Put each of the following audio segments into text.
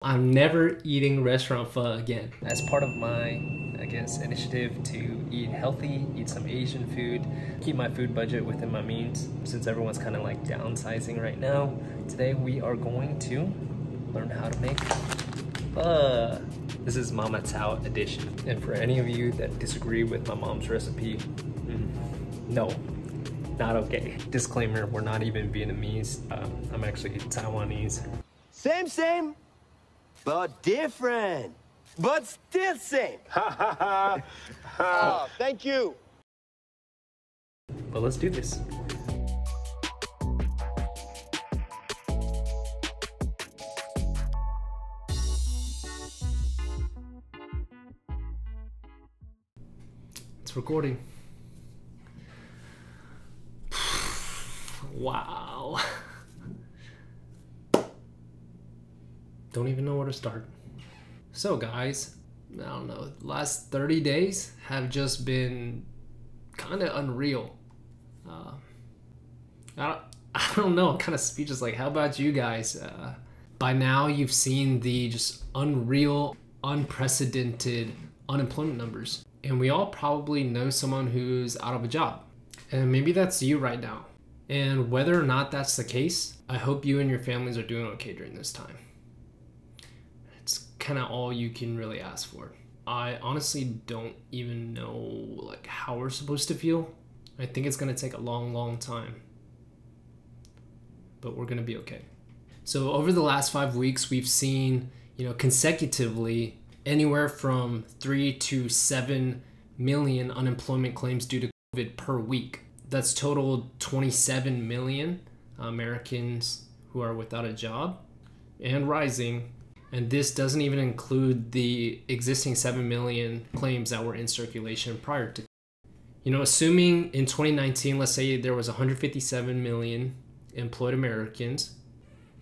I'm never eating restaurant pho again. As part of my, I guess, initiative to eat healthy, eat some Asian food, keep my food budget within my means, since everyone's kind of like downsizing right now, today we are going to learn how to make pho. This is Mama Tao edition. And for any of you that disagree with my mom's recipe, no, not okay. Disclaimer, we're not even Vietnamese. I'm actually Taiwanese. Same, but different. But still same. Oh, thank you. But let's do this. It's recording. Wow. Don't even know where to start. So guys, I don't know, last 30 days have just been kind of unreal. I don't know, I'm kind of speechless. Like, how about you guys? By now you've seen the just unreal, unprecedented unemployment numbers. And we all probably know someone who's out of a job. And maybe that's you right now. And whether or not that's the case, I hope you and your families are doing okay during this time. It's kind of all you can really ask for. I honestly don't even know like how we're supposed to feel. I think it's gonna take a long time, but we're gonna be okay. So over the last 5 weeks, we've seen, consecutively anywhere from 3 to 7 million unemployment claims due to COVID per week. That's totaled 27 million Americans who are without a job and rising. And this doesn't even include the existing 7 million claims that were in circulation prior to. Assuming in 2019, let's say there was 157 million employed Americans,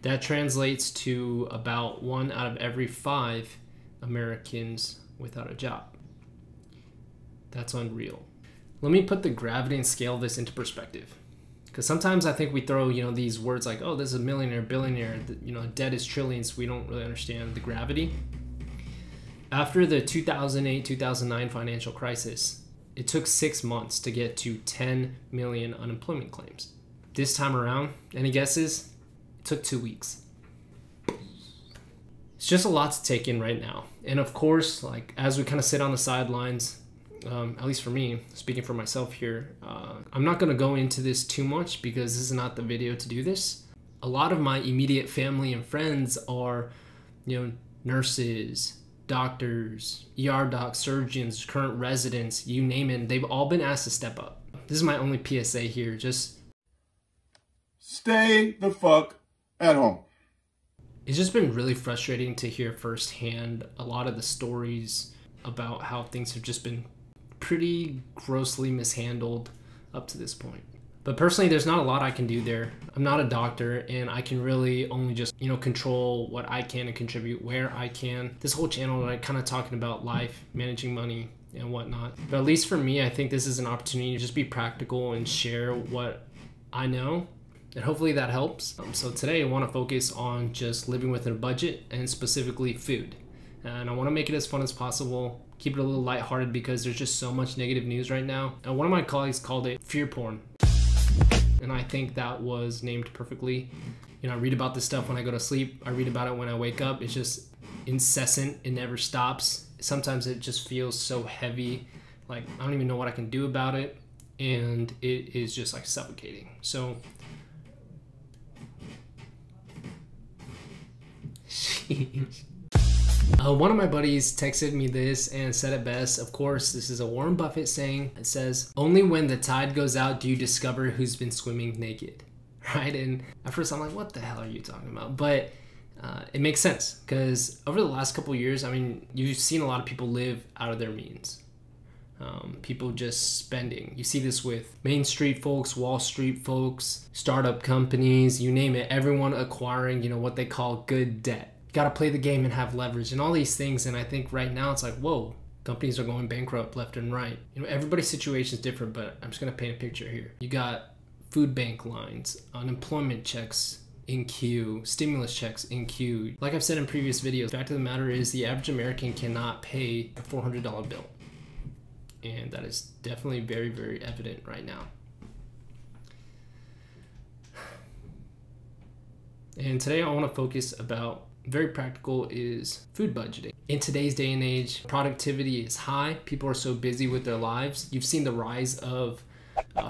that translates to about 1 out of every 5 Americans without a job. That's unreal. Let me put the gravity and scale of this into perspective. Because sometimes I think we throw, these words like, oh, this is a millionaire, billionaire, debt is trillions. We don't really understand the gravity. After the 2008-2009 financial crisis, it took 6 months to get to 10 million unemployment claims. This time around, any guesses? It took 2 weeks. It's just a lot to take in right now. And of course, like as we kind of sit on the sidelines, at least for me, speaking for myself here, I'm not going to go into this too much because this is not the video to do this. A lot of my immediate family and friends are, nurses, doctors, ER docs, surgeons, current residents, you name it. They've all been asked to step up. This is my only PSA here. Just stay the fuck at home. It's just been really frustrating to hear firsthand a lot of the stories about how things have just been pretty grossly mishandled up to this point. But personally, there's not a lot I can do there. I'm not a doctor, and I can really only just, control what I can and contribute where I can. This whole channel, like, kind of talking about life, managing money, and whatnot. But at least for me, I think this is an opportunity to just be practical and share what I know, and hopefully that helps. So today I want to focus on just living within a budget, and specifically food. And I want to make it as fun as possible, keep it a little lighthearted because there's just so much negative news right now. And one of my colleagues called it fear porn. And I think that was named perfectly. I read about this stuff when I go to sleep. I read about it when I wake up. It's just incessant. It never stops. Sometimes it just feels so heavy. Like, I don't even know what I can do about it. And it is just like suffocating. So, sheesh. One of my buddies texted me this and said it best. Of course, this is a Warren Buffett saying. It says, only when the tide goes out do you discover who's been swimming naked, right? And at first I'm like, what the hell are you talking about? But it makes sense because over the last couple of years, you've seen a lot of people live out of their means. People just spending. You see this with Main Street folks, Wall Street folks, startup companies, you name it, everyone acquiring, what they call good debt. Got to play the game and have leverage and all these things. And I think right now it's like, whoa, companies are going bankrupt left and right. Everybody's situation is different, but I'm just going to paint a picture here. You got food bank lines, unemployment checks, in queue, stimulus checks in queue. Like I've said in previous videos, the fact of the matter is the average American cannot pay a $400 bill. And that is definitely very, very evident right now. And today I want to focus about very practical is food budgeting. In today's day and age, productivity is high. People are so busy with their lives. You've seen the rise of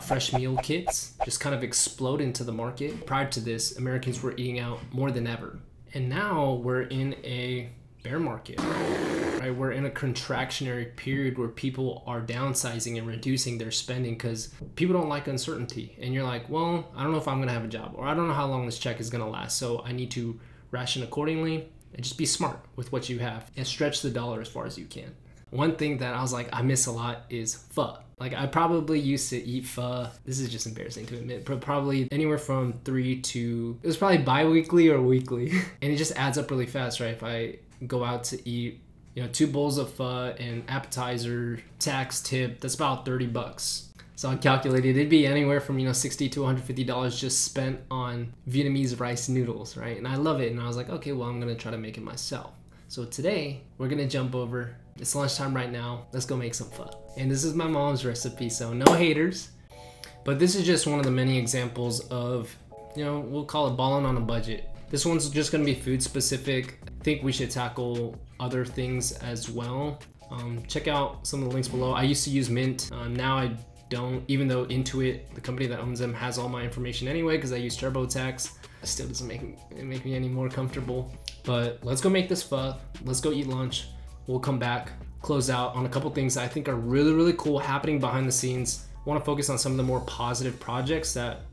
fresh meal kits just kind of explode into the market. Prior to this, Americans were eating out more than ever. And now we're in a bear market, right? We're in a contractionary period where people are downsizing and reducing their spending because people don't like uncertainty. And you're like, well, I don't know if I'm gonna have a job, or I don't know how long this check is gonna last, so I need to ration accordingly and just be smart with what you have and stretch the dollar as far as you can. One thing that I was like, I miss a lot is pho. Like I probably used to eat pho, this is just embarrassing to admit, but probably anywhere from 3 to, it was probably bi-weekly or weekly. And it just adds up really fast, right? If I go out to eat, 2 bowls of pho and appetizer, tax tip, that's about 30 bucks. So I calculated it'd be anywhere from $60 to $150 just spent on Vietnamese rice noodles, right? And I love it. And I was like, okay, well, I'm gonna try to make it myself. So today we're gonna jump over. It's lunchtime right now. Let's go make some pho. And this is my mom's recipe, so no haters. But this is just one of the many examples of, we'll call it balling on a budget. This one's just gonna be food specific. I think we should tackle other things as well. Check out some of the links below. I used to use Mint. Now I don't, even though Intuit, the company that owns them, has all my information anyway because I use TurboTax. It still doesn't make me any more comfortable. But let's go make this pho. Let's go eat lunch. We'll come back, close out on a couple things that I think are really, really cool happening behind the scenes. I want to focus on some of the more positive projects that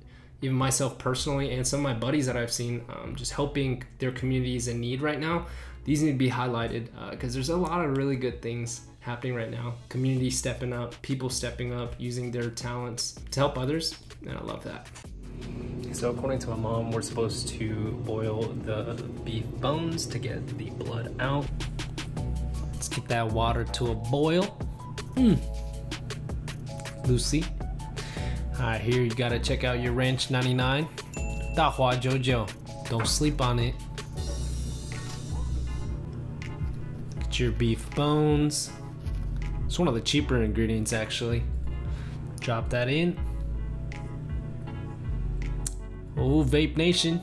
even myself personally and some of my buddies that I've seen just helping their communities in need right now. These need to be highlighted because there's a lot of really good things happening right now. Community stepping up, people stepping up, using their talents to help others, and I love that. So according to my mom, we're supposed to boil the beef bones to get the blood out. Let's get that water to a boil. Lucy. Alright, here you gotta check out your Ranch 99. Da Hua Jojo. Don't sleep on it. Get your beef bones. It's one of the cheaper ingredients actually. Drop that in. Oh, Vape Nation.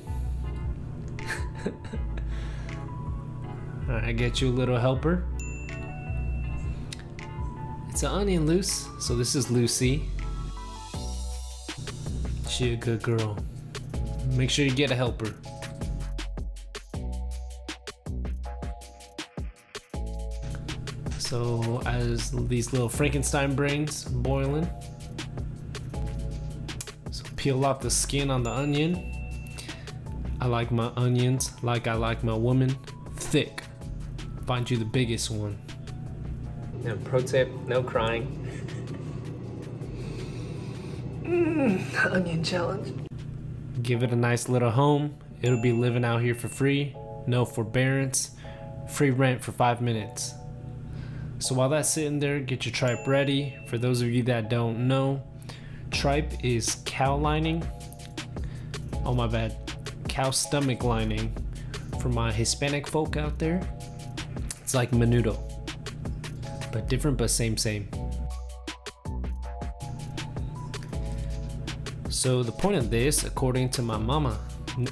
Alright, get you a little helper. It's an onion, Luce. So this is Lucy. She a good girl. Make sure you get a helper. So as these little Frankenstein brains boiling, so peel off the skin on the onion. I like my onions like I like my woman, thick. Find you the biggest one. And pro tip, no crying. Onion challenge. Give it a nice little home. It'll be living out here for free, no forbearance, free rent for 5 minutes. So while that's sitting there, get your tripe ready. For those of you that don't know, tripe is cow lining. Oh my bad, cow stomach lining. For my Hispanic folk out there, it's like menudo, but different, but same. So the point of this, according to my mama,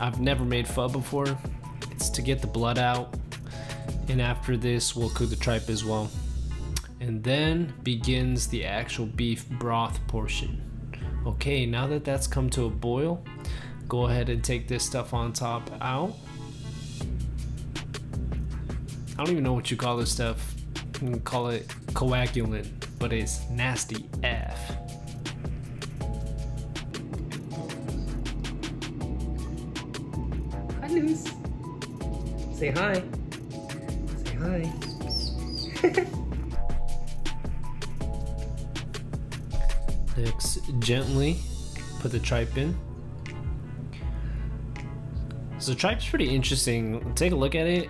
I've never made pho before. It's to get the blood out, and after this, we'll cook the tripe as well. And then begins the actual beef broth portion. Okay, now that that's come to a boil, go ahead and take this stuff on top out. I don't even know what you call this stuff. You can call it coagulant, but it's nasty AF. Hi, Luce. Say hi. Say hi. Next, gently put the tripe in. So tripe's pretty interesting. Take a look at it.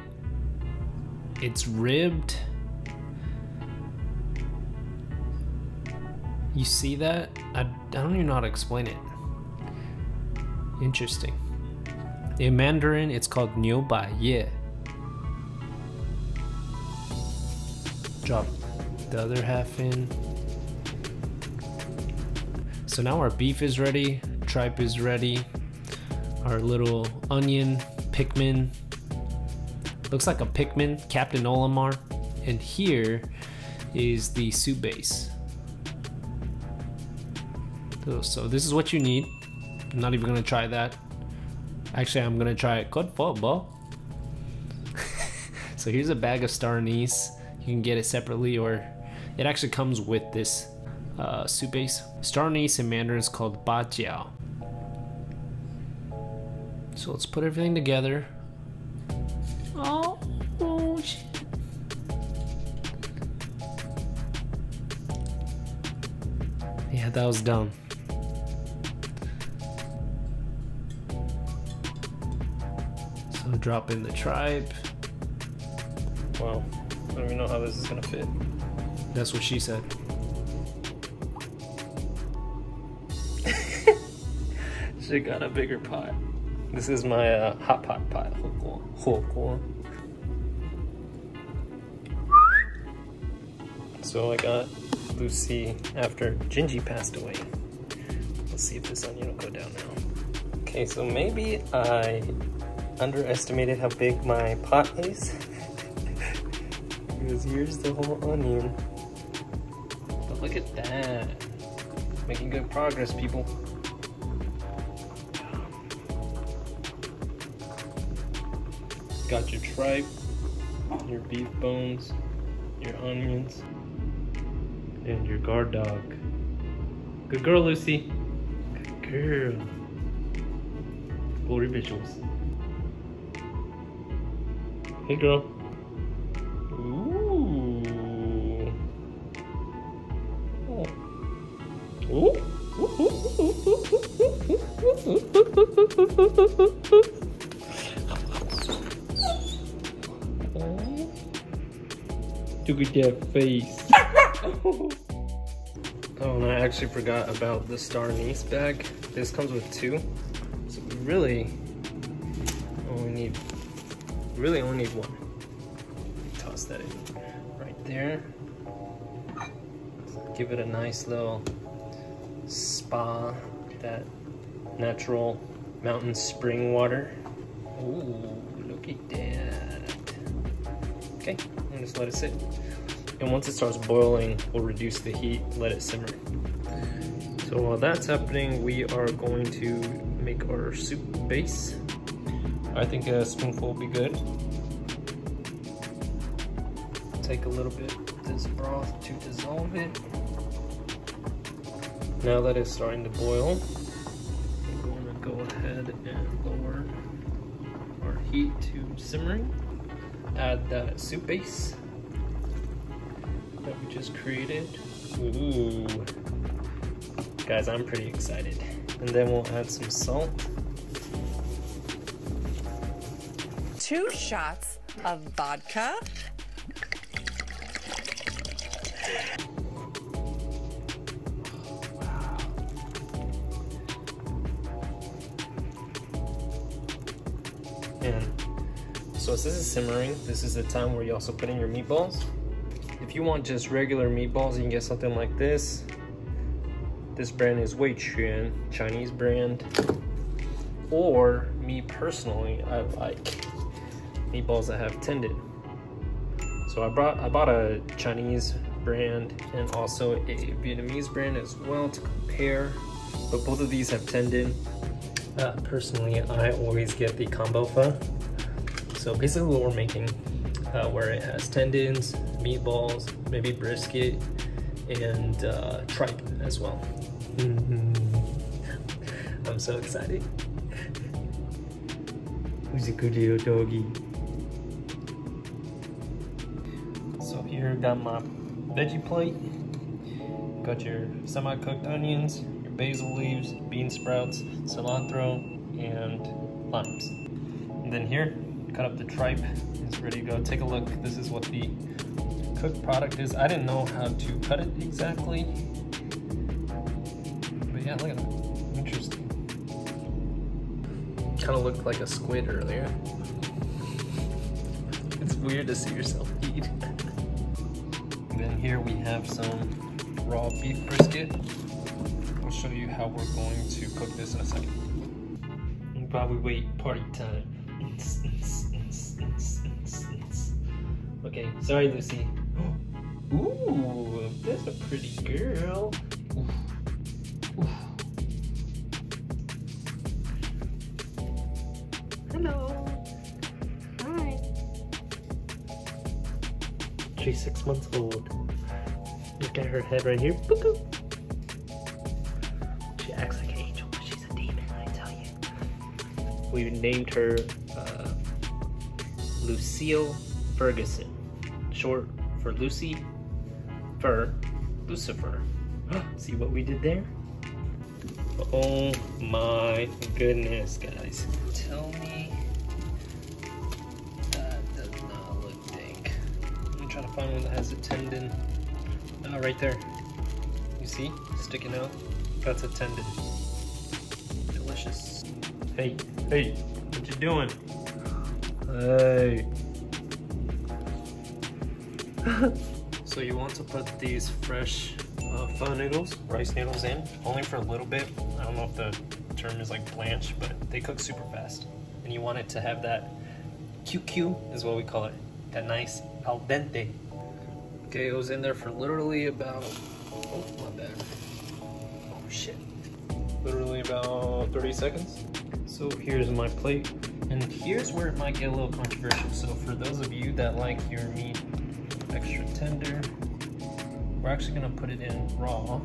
It's ribbed. You see that? I don't even know how to explain it. Interesting. In Mandarin, it's called 牛百叶. Drop the other half in. So now our beef is ready, tripe is ready, our little onion, Pikmin, looks like a Pikmin, Captain Olimar, and here is the soup base. So this is what you need. I'm not even gonna try that. Actually, I'm gonna try it. Good football. So here's a bag of star anise. You can get it separately, or it actually comes with this soup base. Star anise in Mandarin is called ba jiao. So let's put everything together. Oh shit. Yeah, that was dumb. So drop in the tripe. Wow, I don't even know how this is gonna fit. That's what she said. She got a bigger pot. This is my hot pot pot. 火锅. So I got Lucy after genZ passed away. Let's see if this onion will go down now. Okay, so maybe I underestimated how big my pot is. Because here's the whole onion. But look at that. Making good progress, people. Got your tripe, your beef bones, your onions, and your guard dog. Good girl, Lucy. Good girl. Glory visuals. Hey, girl. Ooh. Oh. Ooh. Look at that face. Oh, and I actually forgot about the star anise bag. This comes with 2, so we really only need one. Toss that in right there. Give it a nice little spa, that natural mountain spring water. Ooh, look at that. Okay, and just let it sit. And once it starts boiling, we'll reduce the heat, let it simmer. So while that's happening, we are going to make our soup base. I think a spoonful will be good. Take a little bit of this broth to dissolve it. Now that it's starting to boil, we're going to go ahead and lower our heat to simmering. Add that soup base that we just created. Ooh. Guys, I'm pretty excited. And then we'll add some salt. 2 shots of vodka. Wow. And so as this is simmering, this is the time where you also put in your meatballs. If you want just regular meatballs, you can get something like this. This brand is Weiquan, Chinese brand. Or, me personally, I like meatballs that have tendon. So I bought a Chinese brand and also a Vietnamese brand as well to compare. But both of these have tendon. Personally, I always get the combo pho. So basically what we're making, where it has tendons, meatballs, maybe brisket, and tripe as well. I'm so excited. Who's a good little doggy? So here, got my veggie plate. Got your semi-cooked onions, your basil leaves, bean sprouts, cilantro, and limes. And then here, cut up the tripe. It's ready to go. Take a look. This is what the cooked product is. I didn't know how to cut it exactly. But yeah, look at that. Interesting. kind of looked like a squid earlier. It's weird to see yourself eat. Then here we have some raw beef brisket. I'll show you how we're going to cook this in a second. While we wait, party time. Okay, sorry Lucy. Ooh, that's a pretty girl. Oof. Oof. Hello. Hi. She's 6 months old. Look at her head right here. Boo-boo. She acts like an angel, but she's a demon, I tell you. We named her Lucille Ferguson, short for Lucy, Fur, Lucifer. See what we did there? Oh my goodness, guys. Tell me that does not look dank. I'm trying to find one that has a tendon. Oh, right there. You see? Sticking out. That's a tendon. Delicious. Hey, hey, what you doing? Hey. So you want to put these fresh pho noodles, rice noodles in, only for a little bit. I don't know if the term is like blanch, but they cook super fast. And you want it to have that QQ is what we call it, that nice al dente. Okay, it was in there for literally about, oh my bad. Oh shit. Literally about 30 seconds. So here's my plate. And here's where it might get a little controversial. So for those of you that like your meat extra tender, we're actually gonna put it in raw,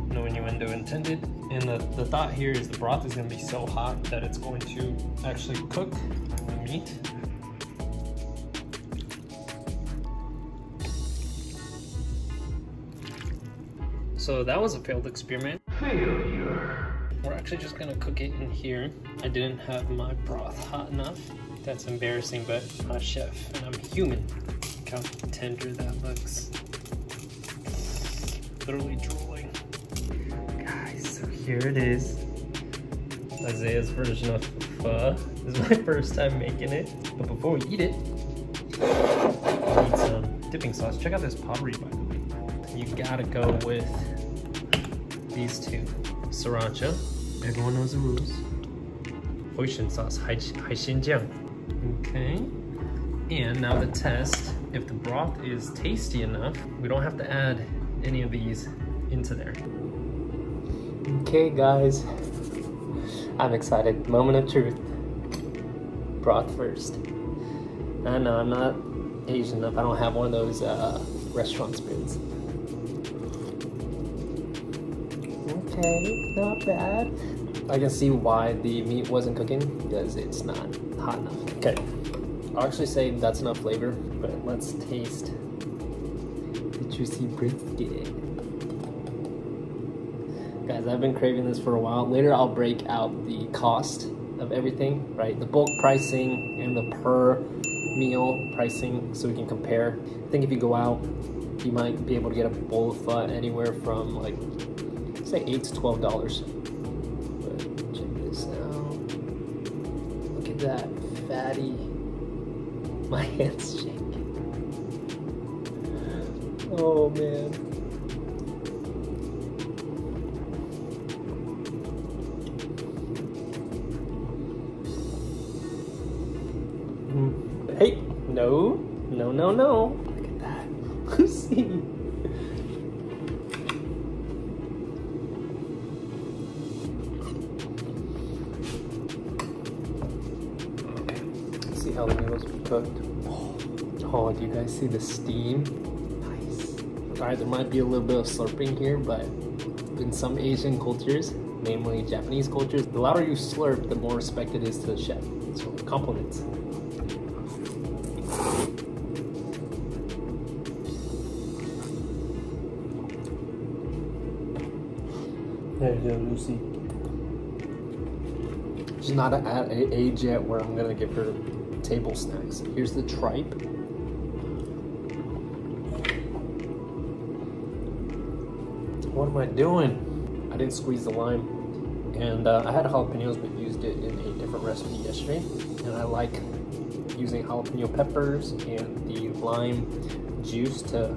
no innuendo intended. And the thought here is the broth is gonna be so hot that it's going to actually cook the meat. So that was a failed experiment. Failure. We're actually just gonna cook it in here. I didn't have my broth hot enough. That's embarrassing, but I'm a chef and I'm human. Look how tender that looks. Literally drooling. Guys, so here it is. Isaiah's version of pho. This is my first time making it. But before we eat it, we need some dipping sauce. Check out this pottery, by the way. You gotta go with these two. Sriracha. Everyone knows the rules. Hoisin sauce. Haixinjiang. Okay. And now the test. If the broth is tasty enough, we don't have to add any of these into there. Okay, guys. I'm excited. Moment of truth. Broth first. I know I'm not Asian enough. I don't have one of those restaurant spoons. Okay, not bad. I can see why the meat wasn't cooking because it's not hot enough. Okay, I'll actually say that's enough flavor, but let's taste the juicy brisket. Guys, I've been craving this for a while. Later, I'll break out the cost of everything, right? The bulk pricing and the per meal pricing so we can compare. I think if you go out, you might be able to get a bowl of pho anywhere from like, say $8 to $12. But check this out. Look at that fatty. My hands shake. Oh man. Hey, no, no, no, no. Look at that. See. See how the noodles are cooked. Oh, do you guys see the steam? Nice. Alright, there might be a little bit of slurping here, but in some Asian cultures, namely Japanese cultures, the louder you slurp, the more respect it is to the chef. So compliments. There you go, Lucy. She's not at an age yet where I'm gonna give her table snacks. Here's the tripe. What am I doing? I didn't squeeze the lime. And I had jalapenos but used used it in a different recipe yesterday, and I like using jalapeno peppers and the lime juice to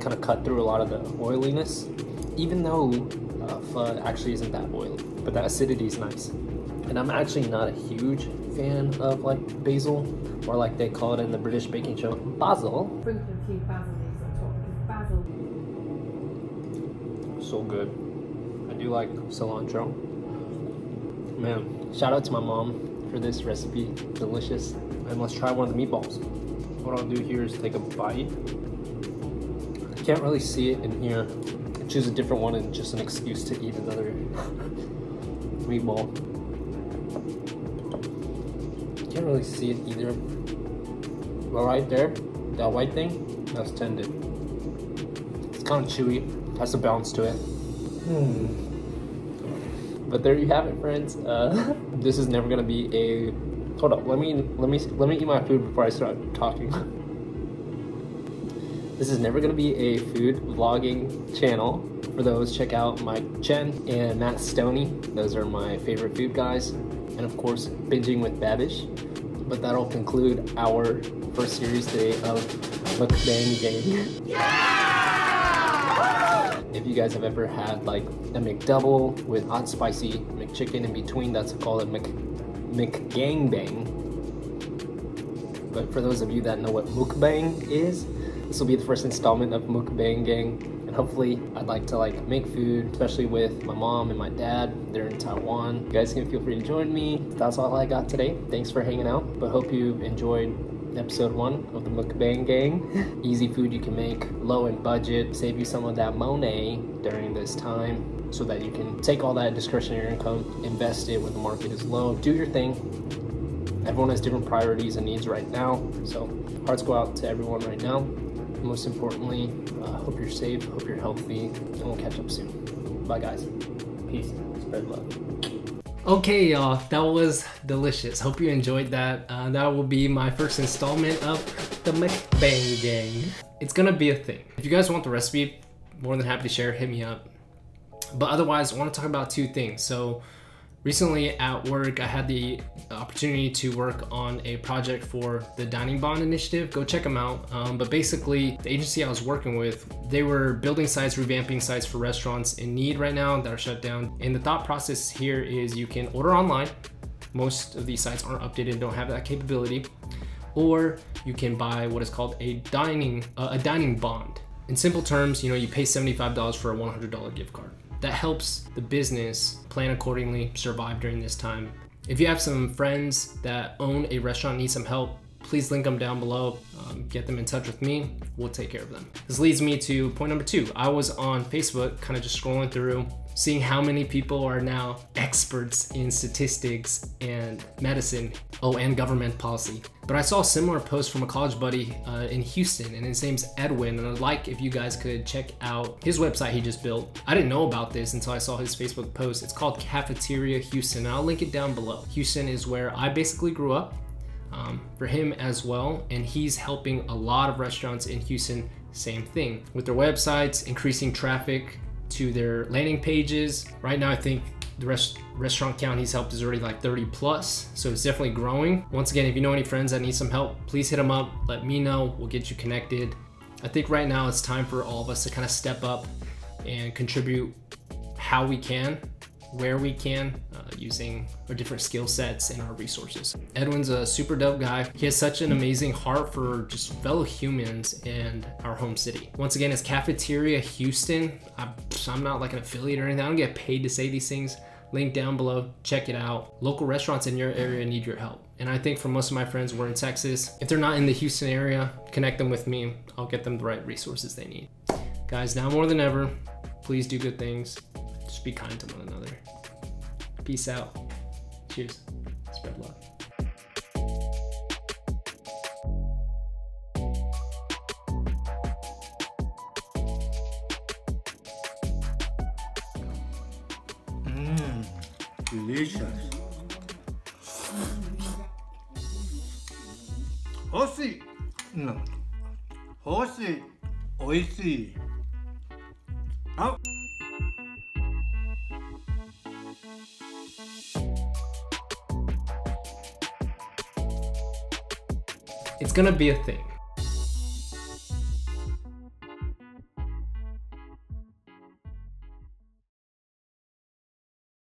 kind of cut through a lot of the oiliness, even though pho actually isn't that oily, but the acidity is nice. And I'm actually not a huge fan of like basil, or like they call it in the British baking show, basil. Sprinkle a few basil leaves on top because basil. So good. I do like cilantro. Man, shout out to my mom for this recipe, delicious. And let's try one of the meatballs. What I'll do here is take a bite. I can't really see it in here. I choose a different one and just an excuse to eat another meatball. Can't really see it either. But right there, that white thing, that's tended. It's kind of chewy, has a bounce to it. But there you have it, friends. This is never gonna be a. Hold up, let me eat my food before I start talking. This is never gonna be a food vlogging channel. For those, check out Mike Chen and Matt Stoney. Those are my favorite food guys. And of course, Binging with Babish. But that'll conclude our first series today of MUKBANG Gang. If you guys have ever had like a McDouble with hot spicy McChicken in between, that's called a McGangbang. But for those of you that know what mukbang is, this will be the first installment of MUKBANG Gang. And hopefully I'd like to like make food, especially with my mom and my dad. They're in Taiwan. You guys can feel free to join me. That's all I got today. Thanks for hanging out. But hope you enjoyed episode 1 of the MUKBANG Gang. Easy food you can make, low in budget, save you some of that money during this time so that you can take all that discretionary income, invest it when the market is low, do your thing. Everyone has different priorities and needs right now, so hearts go out to everyone right now. Most importantly, hope you're safe, hope you're healthy, and we'll catch up soon. Bye guys. Peace. Spread love. Okay, y'all, that was delicious. Hope you enjoyed that. That will be my first installment of the MUKBANG Gang. It's gonna be a thing. If you guys want the recipe, more than happy to share, hit me up. But otherwise, I want to talk about 2 things. So recently at work, I had the opportunity to work on a project for the Dining Bond initiative. Go check them out. But basically, the agency I was working with, they were building sites, revamping sites for restaurants in need right now that are shut down. And the thought process here is you can order online. Most of these sites aren't updated, don't have that capability. Or you can buy what is called a dining bond. In simple terms, you pay $75 for a $100 gift card. That helps the business plan accordingly, survive during this time. If you have some friends that own a restaurant, need some help, please link them down below. Get them in touch with me. We'll take care of them. This leads me to point number 2. I was on Facebook, kind of just scrolling through, seeing how many people are now experts in statistics and medicine, and government policy. But I saw a similar post from a college buddy in Houston, and his name's Edwin, and I'd like if you guys could check out his website he just built. I didn't know about this until I saw his Facebook post. It's called Cafeteria Houston, and I'll link it down below. Houston is where I basically grew up, for him as well, and he's helping a lot of restaurants in Houston, same thing, with their websites, increasing traffic to their landing pages. Right now, I think the restaurant count he's helped is already like 30 plus, so it's definitely growing. Once again, if you know any friends that need some help, please hit them up, let me know, we'll get you connected. I think right now it's time for all of us to kind of step up and contribute how we can, where we can, using our different skill sets and our resources. Edwin's a super dope guy. He has such an amazing heart for just fellow humans and our home city. Once again, it's Cafeteria Houston. I'm not like an affiliate or anything. I don't get paid to say these things. Link down below, check it out. Local restaurants in your area need your help. And I think for most of my friends, we're in Texas. If they're not in the Houston area, connect them with me. I'll get them the right resources they need. Guys, now more than ever, please do good things. Just be kind to one another. Peace out. Cheers. Spread love. Delicious. Hoshi. No. Hoshi. Oishii. Out. It's gonna be a thing.